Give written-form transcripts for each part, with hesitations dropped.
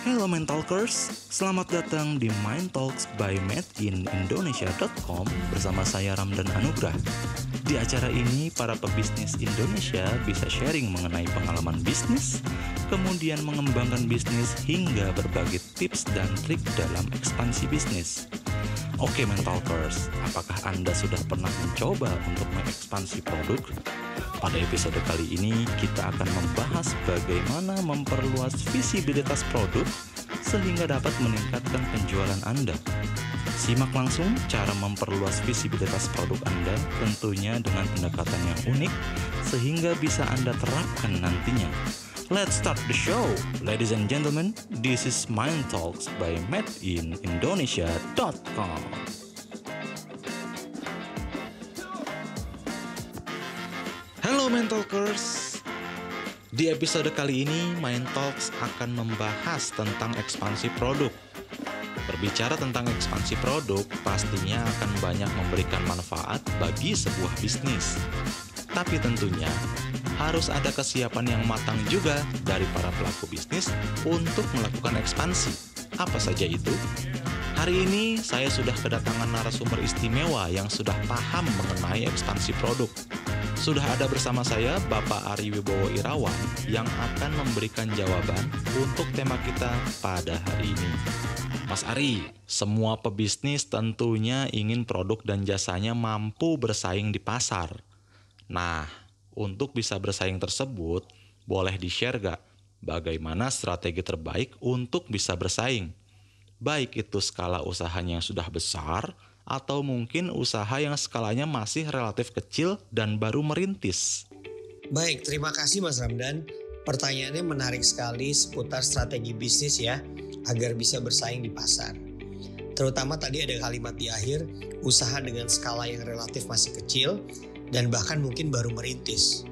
Hello Mentalkers, selamat datang di Mind Talks by madeinindonesia.com bersama saya Ramdan Anugrah. Di acara ini, para pebisnis Indonesia bisa sharing mengenai pengalaman bisnis, kemudian mengembangkan bisnis hingga berbagi tips dan trik dalam ekspansi bisnis. Oke Mentalkers, apakah Anda sudah pernah mencoba untuk mengekspansi produk? Pada episode kali ini, kita akan membahas bagaimana memperluas visibilitas produk sehingga dapat meningkatkan penjualan Anda. Simak langsung cara memperluas visibilitas produk Anda, tentunya dengan pendekatan yang unik, sehingga bisa Anda terapkan nantinya. Let's start the show, ladies and gentlemen. This is Mind Talks by madeinindonesia.com. Halo Mentalkers. Di episode kali ini, Mind Talks akan membahas tentang ekspansi produk. Berbicara tentang ekspansi produk, pastinya akan banyak memberikan manfaat bagi sebuah bisnis. Tapi tentunya, harus ada kesiapan yang matang juga dari para pelaku bisnis untuk melakukan ekspansi. Apa saja itu? Hari ini, saya sudah kedatangan narasumber istimewa yang sudah paham mengenai ekspansi produk. Sudah ada bersama saya Bapak Ari Wibowo Irawan yang akan memberikan jawaban untuk tema kita pada hari ini. Mas Ari, semua pebisnis tentunya ingin produk dan jasanya mampu bersaing di pasar. Nah, untuk bisa bersaing tersebut, boleh di-share gak bagaimana strategi terbaik untuk bisa bersaing? Baik itu skala usahanya yang sudah besar, atau mungkin usaha yang skalanya masih relatif kecil dan baru merintis. Baik, terima kasih Mas Ramdan. Pertanyaannya menarik sekali seputar strategi bisnis ya, agar bisa bersaing di pasar. Terutama tadi ada kalimat di akhir, usaha dengan skala yang relatif masih kecil dan bahkan mungkin baru merintis.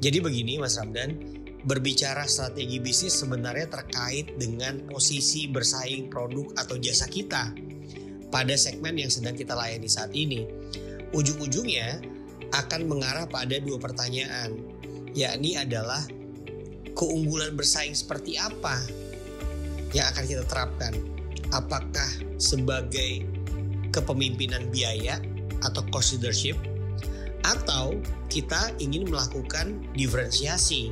Jadi begini Mas Ramdan, berbicara strategi bisnis sebenarnya terkait dengan posisi bersaing produk atau jasa kita pada segmen yang sedang kita layani saat ini. Ujung-ujungnya akan mengarah pada dua pertanyaan, yakni adalah keunggulan bersaing seperti apa yang akan kita terapkan. Apakah sebagai kepemimpinan biaya atau cost leadership, atau kita ingin melakukan diferensiasi.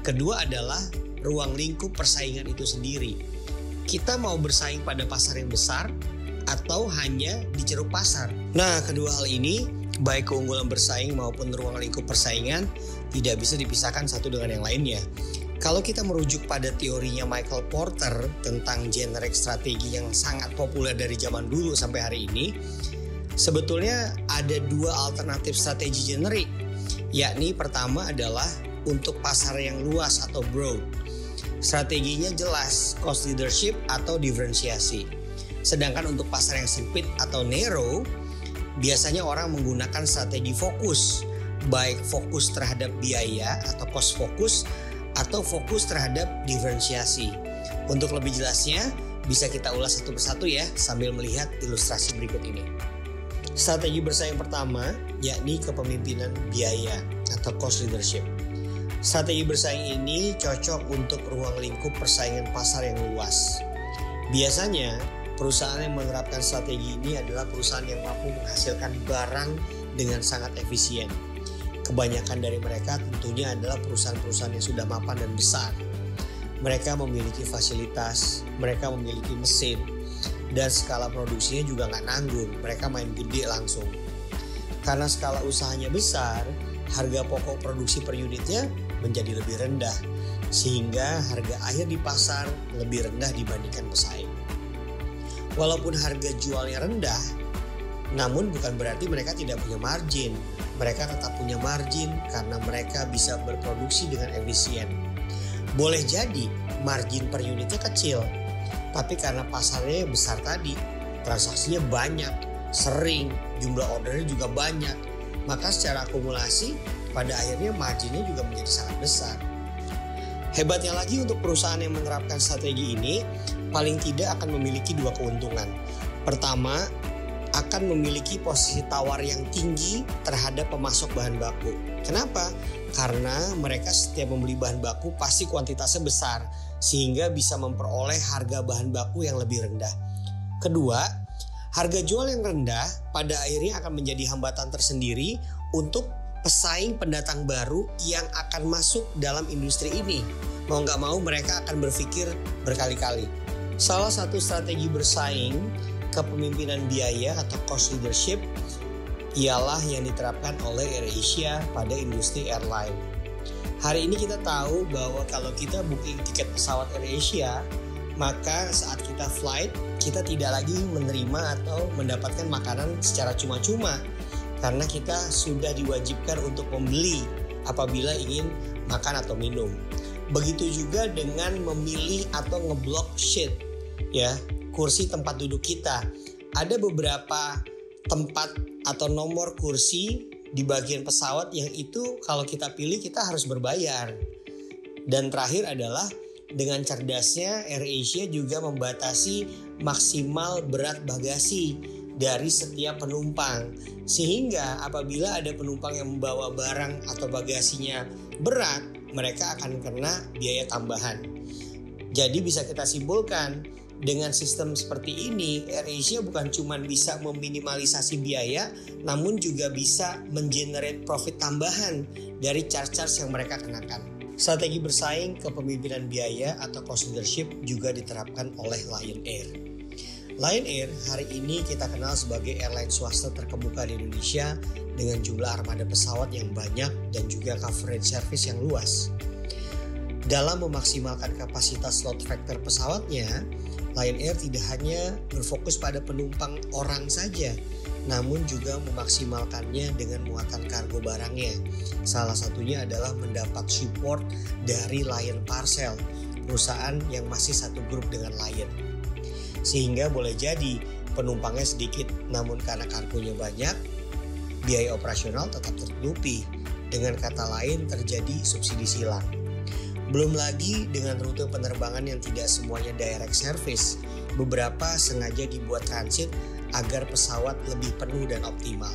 Kedua adalah ruang lingkup persaingan itu sendiri. Kita mau bersaing pada pasar yang besar atau hanya di ceruk pasar. Nah, kedua hal ini, baik keunggulan bersaing maupun ruang lingkup persaingan, tidak bisa dipisahkan satu dengan yang lainnya. Kalau kita merujuk pada teorinya Michael Porter tentang generic strategi yang sangat populer dari zaman dulu sampai hari ini, sebetulnya ada dua alternatif strategi generik, yakni pertama adalah untuk pasar yang luas atau broad. Strateginya jelas, cost leadership atau diferensiasi. Sedangkan untuk pasar yang sempit atau narrow, biasanya orang menggunakan strategi fokus, baik fokus terhadap biaya atau cost fokus, atau fokus terhadap diferensiasi. Untuk lebih jelasnya, bisa kita ulas satu persatu ya, sambil melihat ilustrasi berikut ini. Strategi bersaing pertama, yakni kepemimpinan biaya atau cost leadership. Strategi bersaing ini cocok untuk ruang lingkup persaingan pasar yang luas. Biasanya, perusahaan yang menerapkan strategi ini adalah perusahaan yang mampu menghasilkan barang dengan sangat efisien. Kebanyakan dari mereka tentunya adalah perusahaan-perusahaan yang sudah mapan dan besar. Mereka memiliki fasilitas, mereka memiliki mesin, dan skala produksinya juga nggak nanggung, mereka main gede langsung. Karena skala usahanya besar, harga pokok produksi per unitnya menjadi lebih rendah, sehingga harga akhir di pasar lebih rendah dibandingkan pesaing. Walaupun harga jualnya rendah, namun bukan berarti mereka tidak punya margin. Mereka tetap punya margin karena mereka bisa berproduksi dengan efisien. Boleh jadi margin per unitnya kecil, tapi karena pasarnya besar tadi, transaksinya banyak, sering, jumlah ordernya juga banyak, maka secara akumulasi pada akhirnya marginnya juga menjadi sangat besar. Hebatnya lagi untuk perusahaan yang menerapkan strategi ini, paling tidak akan memiliki dua keuntungan. Pertama, akan memiliki posisi tawar yang tinggi terhadap pemasok bahan baku. Kenapa? Karena mereka setiap membeli bahan baku pasti kuantitasnya besar, sehingga bisa memperoleh harga bahan baku yang lebih rendah. Kedua, harga jual yang rendah pada akhirnya akan menjadi hambatan tersendiri untuk pesaing pendatang baru yang akan masuk dalam industri ini. Mau nggak mau mereka akan berpikir berkali-kali. Salah satu strategi bersaing kepemimpinan biaya atau cost leadership ialah yang diterapkan oleh AirAsia pada industri airline. Hari ini kita tahu bahwa kalau kita booking tiket pesawat AirAsia, maka saat kita flight, kita tidak lagi menerima atau mendapatkan makanan secara cuma-cuma karena kita sudah diwajibkan untuk membeli apabila ingin makan atau minum. Begitu juga dengan memilih atau ngeblok seat, ya, kursi tempat duduk kita. Ada beberapa tempat atau nomor kursi di bagian pesawat yang itu kalau kita pilih kita harus berbayar. Dan terakhir adalah dengan cerdasnya AirAsia juga membatasi maksimal berat bagasi dari setiap penumpang. Sehingga apabila ada penumpang yang membawa barang atau bagasinya berat, mereka akan kena biaya tambahan. Jadi bisa kita simpulkan, dengan sistem seperti ini, AirAsia bukan cuma bisa meminimalisasi biaya, namun juga bisa mengenerate profit tambahan dari charge-charge yang mereka kenakan. Strategi bersaing kepemimpinan biaya atau cost leadership juga diterapkan oleh Lion Air. Lion Air hari ini kita kenal sebagai airline swasta terkemuka di Indonesia dengan jumlah armada pesawat yang banyak dan juga coverage service yang luas. Dalam memaksimalkan kapasitas load factor pesawatnya, Lion Air tidak hanya berfokus pada penumpang orang saja, namun juga memaksimalkannya dengan muatan kargo barangnya. Salah satunya adalah mendapat support dari Lion Parcel, perusahaan yang masih satu grup dengan Lion. Sehingga boleh jadi penumpangnya sedikit, namun karena kargonya banyak, biaya operasional tetap tertutupi. Dengan kata lain, terjadi subsidi silang. Belum lagi dengan rute penerbangan yang tidak semuanya direct service, beberapa sengaja dibuat transit agar pesawat lebih penuh dan optimal.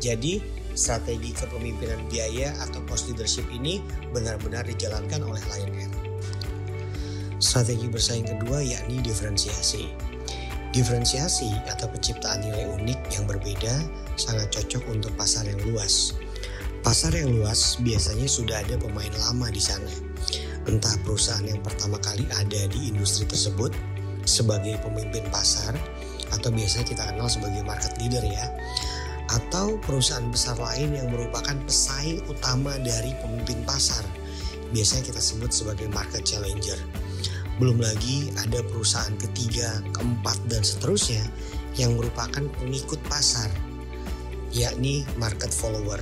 Jadi, strategi kepemimpinan biaya atau cost leadership ini benar-benar dijalankan oleh Lion Air. Strategi bersaing kedua yakni diferensiasi. Diferensiasi atau penciptaan nilai unik yang berbeda sangat cocok untuk pasar yang luas. Pasar yang luas biasanya sudah ada pemain lama di sana. Entah perusahaan yang pertama kali ada di industri tersebut sebagai pemimpin pasar atau biasanya kita kenal sebagai market leader ya, atau perusahaan besar lain yang merupakan pesaing utama dari pemimpin pasar, biasanya kita sebut sebagai market challenger. Belum lagi ada perusahaan ketiga, keempat dan seterusnya yang merupakan pengikut pasar, yakni market follower.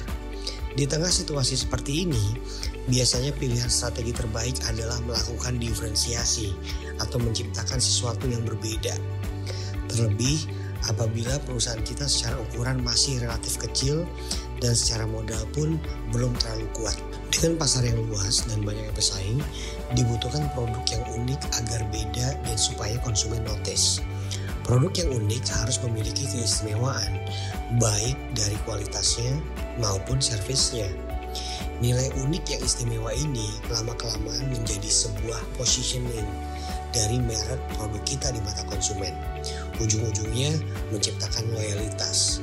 Di tengah situasi seperti ini, biasanya pilihan strategi terbaik adalah melakukan diferensiasi atau menciptakan sesuatu yang berbeda. Terlebih apabila perusahaan kita secara ukuran masih relatif kecil dan secara modal pun belum terlalu kuat. Dengan pasar yang luas dan banyaknya pesaing, dibutuhkan produk yang unik agar beda dan supaya konsumen notice. Produk yang unik harus memiliki keistimewaan, baik dari kualitasnya maupun servisnya. Nilai unik yang istimewa ini lama-kelamaan menjadi sebuah positioning dari merek produk kita di mata konsumen. Ujung-ujungnya menciptakan loyalitas.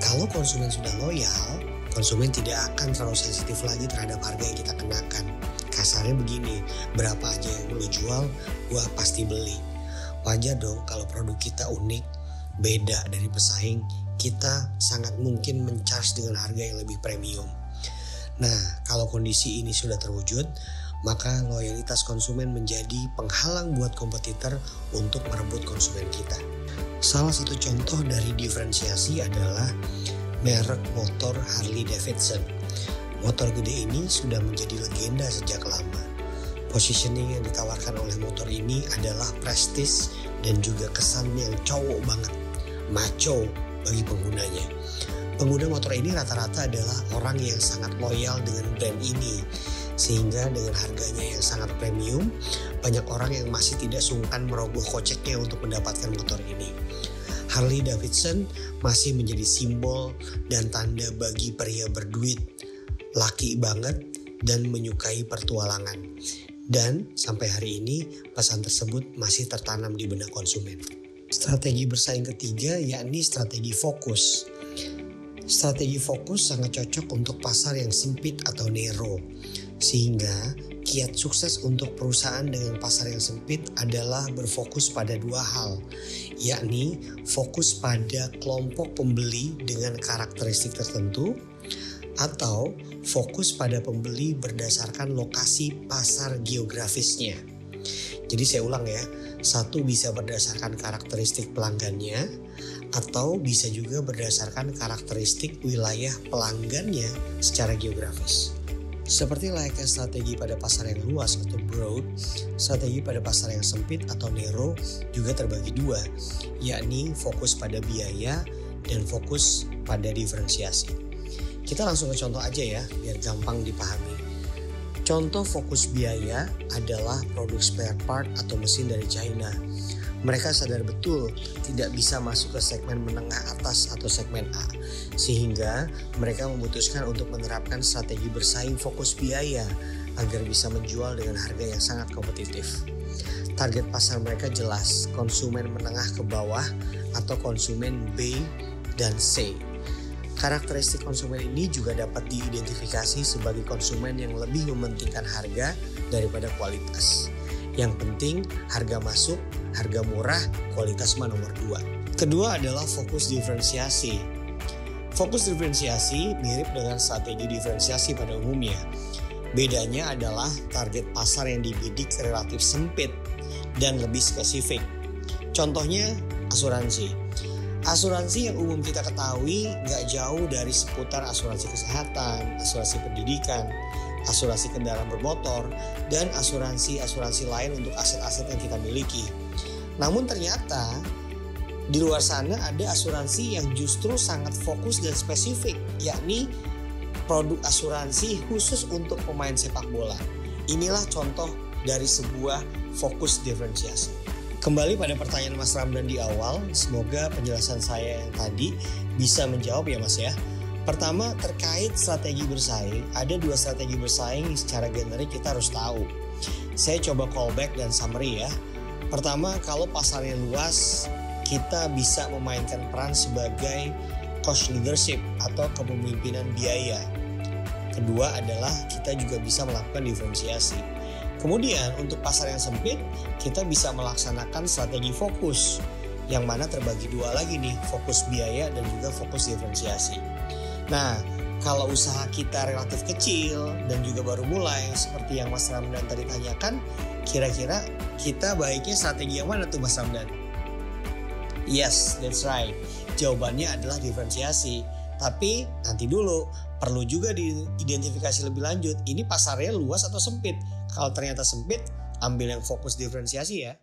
Kalau konsumen sudah loyal, konsumen tidak akan terlalu sensitif lagi terhadap harga yang kita kenakan. Kasarnya begini, berapa aja yang lo jual, gua pasti beli. Wajar dong kalau produk kita unik, beda dari pesaing, kita sangat mungkin men-charge dengan harga yang lebih premium. Nah, kalau kondisi ini sudah terwujud, maka loyalitas konsumen menjadi penghalang buat kompetitor untuk merebut konsumen kita. Salah satu contoh dari diferensiasi adalah merek motor Harley Davidson. Motor gede ini sudah menjadi legenda sejak lama. Positioning yang ditawarkan oleh motor ini adalah prestis dan juga kesan yang cowok banget, macho bagi penggunanya. Pengguna motor ini rata-rata adalah orang yang sangat loyal dengan brand ini, sehingga dengan harganya yang sangat premium, banyak orang yang masih tidak sungkan merogoh koceknya untuk mendapatkan motor ini. Harley Davidson masih menjadi simbol dan tanda bagi pria berduit, laki banget dan menyukai pertualangan. Dan sampai hari ini pesan tersebut masih tertanam di benak konsumen. Strategi bersaing ketiga yakni strategi fokus. Strategi fokus sangat cocok untuk pasar yang sempit atau narrow. Sehingga kiat sukses untuk perusahaan dengan pasar yang sempit adalah berfokus pada dua hal, yakni fokus pada kelompok pembeli dengan karakteristik tertentu atau fokus pada pembeli berdasarkan lokasi pasar geografisnya. Jadi saya ulang ya, satu bisa berdasarkan karakteristik pelanggannya atau bisa juga berdasarkan karakteristik wilayah pelanggannya secara geografis. Seperti layaknya strategi pada pasar yang luas atau broad, strategi pada pasar yang sempit atau narrow juga terbagi dua, yakni fokus pada biaya dan fokus pada diferensiasi. Kita langsung ke contoh aja ya, biar gampang dipahami. Contoh fokus biaya adalah produk spare part atau mesin dari China. Mereka sadar betul tidak bisa masuk ke segmen menengah atas atau segmen A, sehingga mereka memutuskan untuk menerapkan strategi bersaing fokus biaya agar bisa menjual dengan harga yang sangat kompetitif. Target pasar mereka jelas, konsumen menengah ke bawah atau konsumen B dan C. Karakteristik konsumen ini juga dapat diidentifikasi sebagai konsumen yang lebih mementingkan harga daripada kualitas. Yang penting harga masuk, harga murah, kualitas mah nomor 2. Kedua adalah fokus diferensiasi. Fokus diferensiasi mirip dengan strategi diferensiasi pada umumnya. Bedanya adalah target pasar yang dibidik relatif sempit dan lebih spesifik. Contohnya asuransi. Asuransi yang umum kita ketahui gak jauh dari seputar asuransi kesehatan, asuransi pendidikan, asuransi kendaraan bermotor, dan asuransi lain untuk aset-aset yang kita miliki. Namun ternyata di luar sana ada asuransi yang justru sangat fokus dan spesifik, yakni produk asuransi khusus untuk pemain sepak bola. Inilah contoh dari sebuah fokus diferensiasi. Kembali pada pertanyaan Mas Ramdan di awal, semoga penjelasan saya yang tadi bisa menjawab ya Mas ya. Pertama, terkait strategi bersaing, ada 2 strategi bersaing secara generik kita harus tahu. Saya coba callback dan summary ya. Pertama, kalau pasarnya luas, kita bisa memainkan peran sebagai cost leadership atau kepemimpinan biaya. Kedua adalah kita juga bisa melakukan diferensiasi. Kemudian untuk pasar yang sempit, kita bisa melaksanakan strategi fokus, yang mana terbagi 2 lagi nih, fokus biaya dan juga fokus diferensiasi. Nah, kalau usaha kita relatif kecil dan juga baru mulai, seperti yang Mas Ramdan tadi tanyakan, kira-kira kita baiknya strategi yang mana tuh Mas Ramdan? Yes, that's right. Jawabannya adalah diferensiasi. Tapi nanti dulu, perlu juga diidentifikasi lebih lanjut. Ini pasarnya luas atau sempit? Kalau ternyata sempit, ambil yang fokus diferensiasi ya.